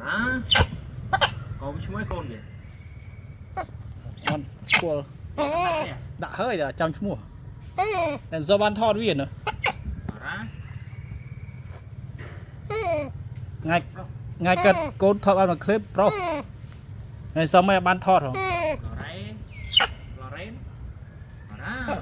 à con chú mấy con vậy con cua nè đã hơi là chăm chú mùa làm do ban thon biển nữa ra ngay ngay cất côn thọ ban mà clip pro này sao mày ban thọt không lò rén ra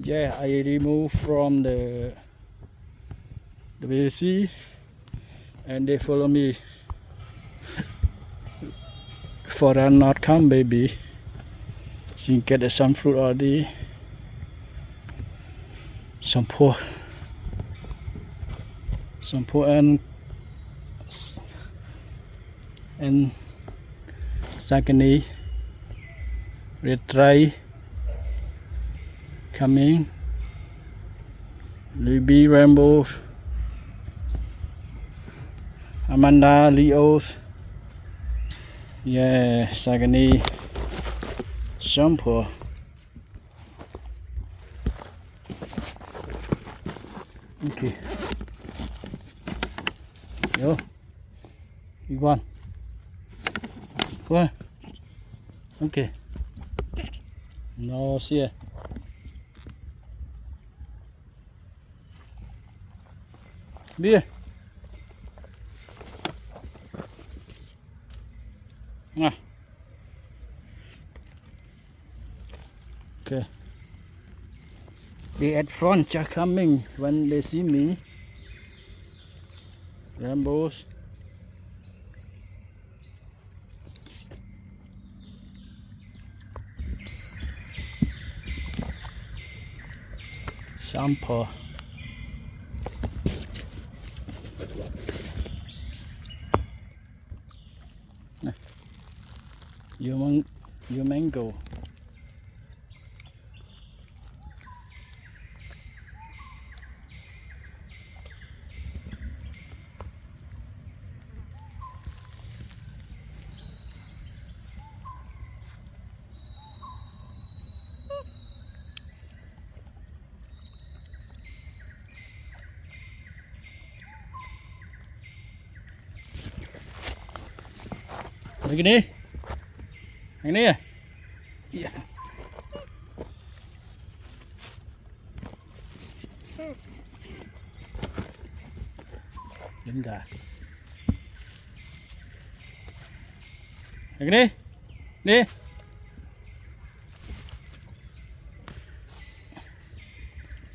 yeah I remove from the WC and they follow me for that not come baby so you get some fruit already some poor and Sakani retry coming Libby Rainbow Amanda Leos yeah Sakani shampoo okay yo you go on okay no see ya Bia. Ah. Okay. The at front are coming when they see me. Rainbows. Sample. Your mango. Begini. Ini ya. Iya. Enggak. Begini. Nih.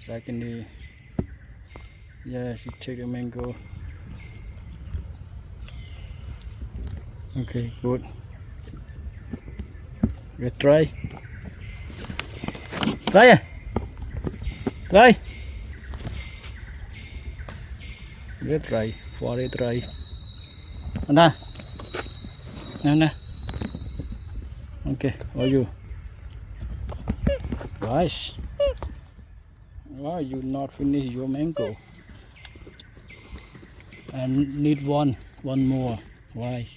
Secondly, yes, you take a mango. Okay, good. Let's try. Try ya? Try. Let's try. For it try. Mana? Mana? Okay, how are you? Gosh. Why you not finish your mango? And need one more. Why?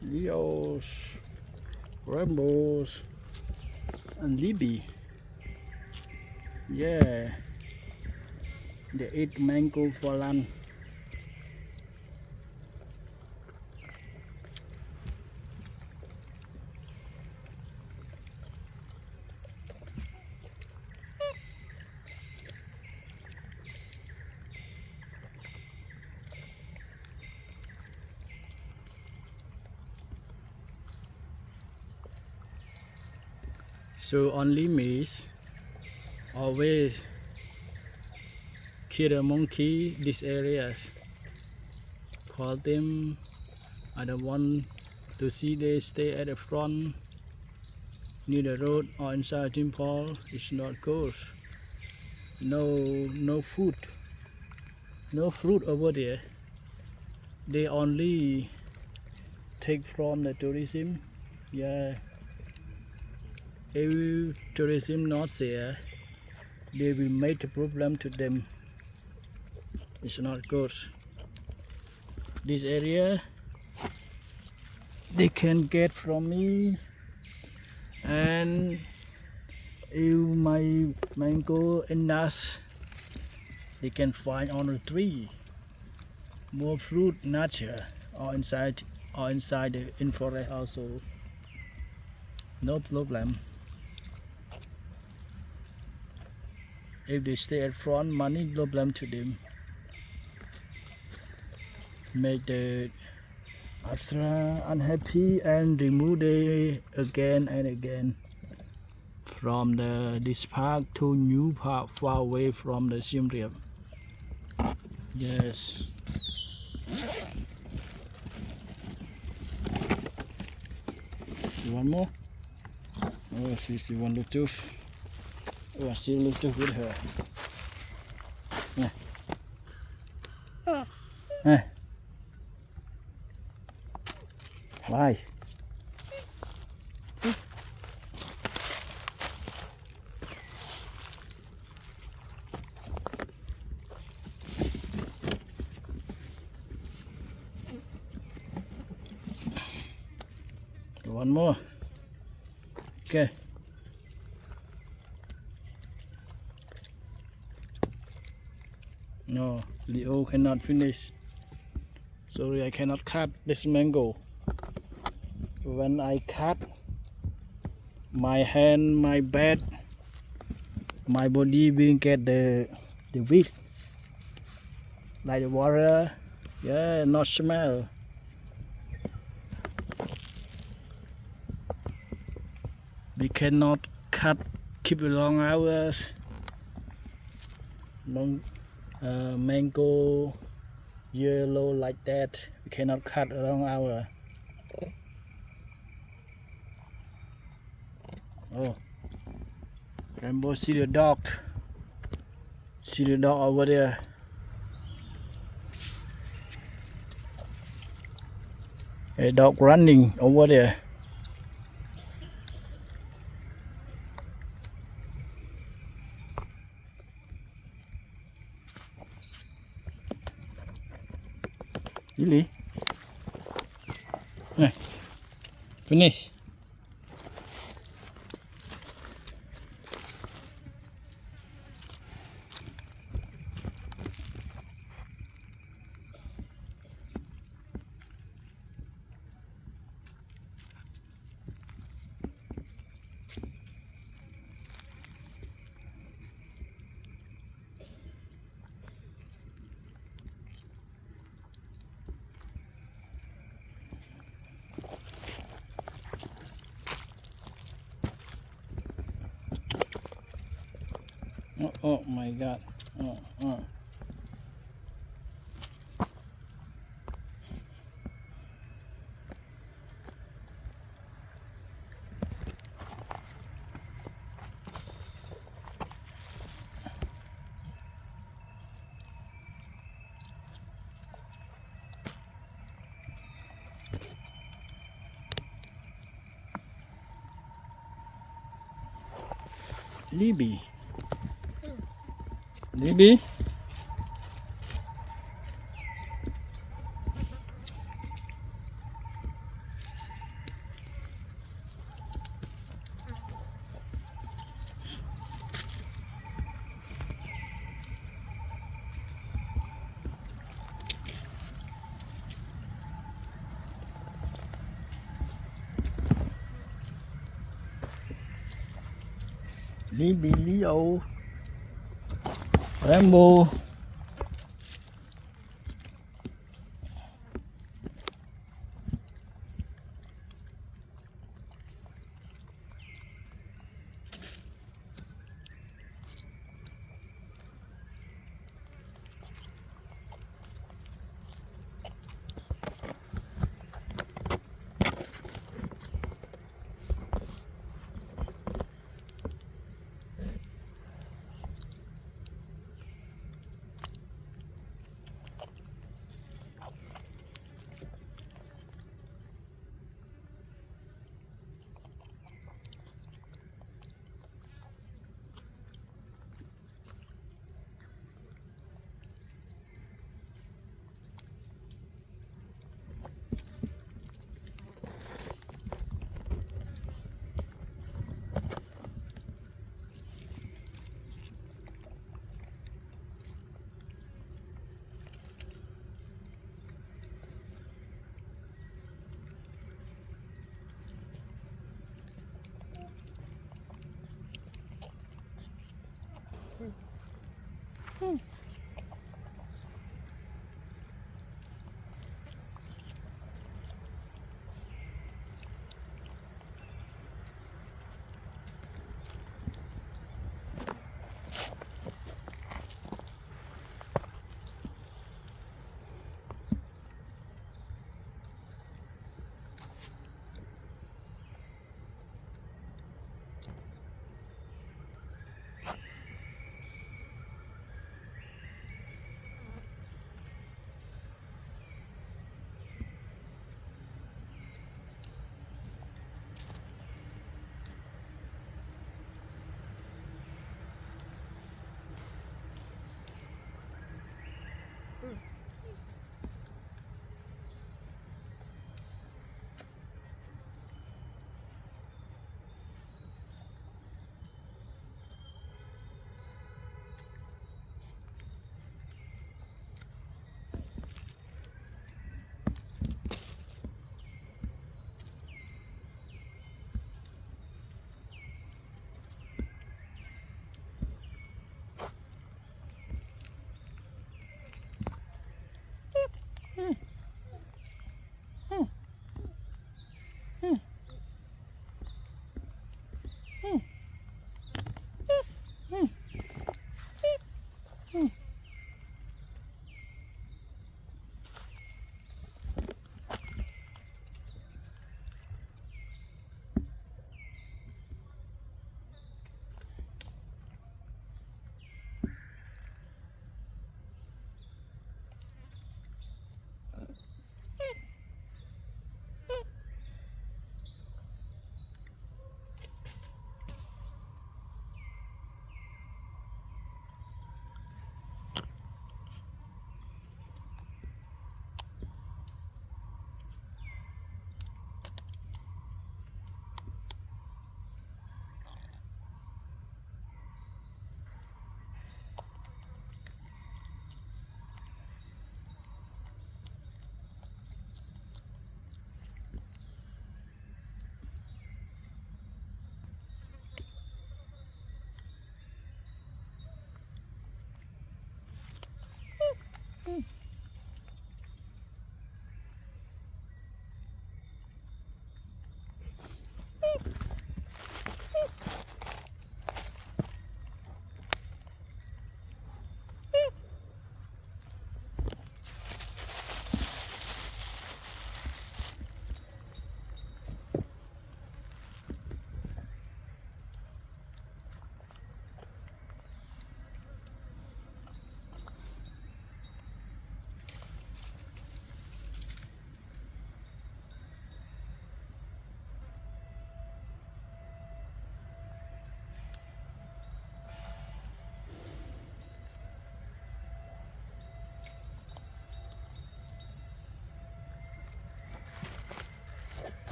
Leos, rainbows, and Libby. Yeah, they eat mango for lunch. So only miss always kill a monkey this area. Call them. I don't want to see they stay at the front near the road or inside temple. It's not good. No food. No fruit over there. They only take from the tourism. Yeah. If tourism not there, they will make a problem to them. It's not good. This area they can get from me, and if my mango and nuts they can find on the tree. More fruit nature or inside the infrared also. No problem. If they stay at front, money problem to them. Make the extra unhappy and remove it again and again from this park to new park far away from the Siem Reap. Yes. You want more? Oh, she want Bluetooth. Oh, I see Bluetooth with her. Yeah. Why? One more. Okay. No, Leo cannot finish. Sorry, I cannot cut this mango. When I cut, my hand, my bed, my body will get the weed, like the water. Yeah, not smell. We cannot cut, keep a long hours. Long mango yellow like that. We cannot cut a long hour. Oh, Rainbow, see the dog. See the dog over there. A dog running over there. Really? Finish. Oh my god. Libby. Libby. Libby, Leo, Rambo.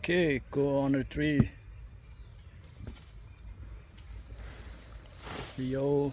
Okay, go on the tree. Leo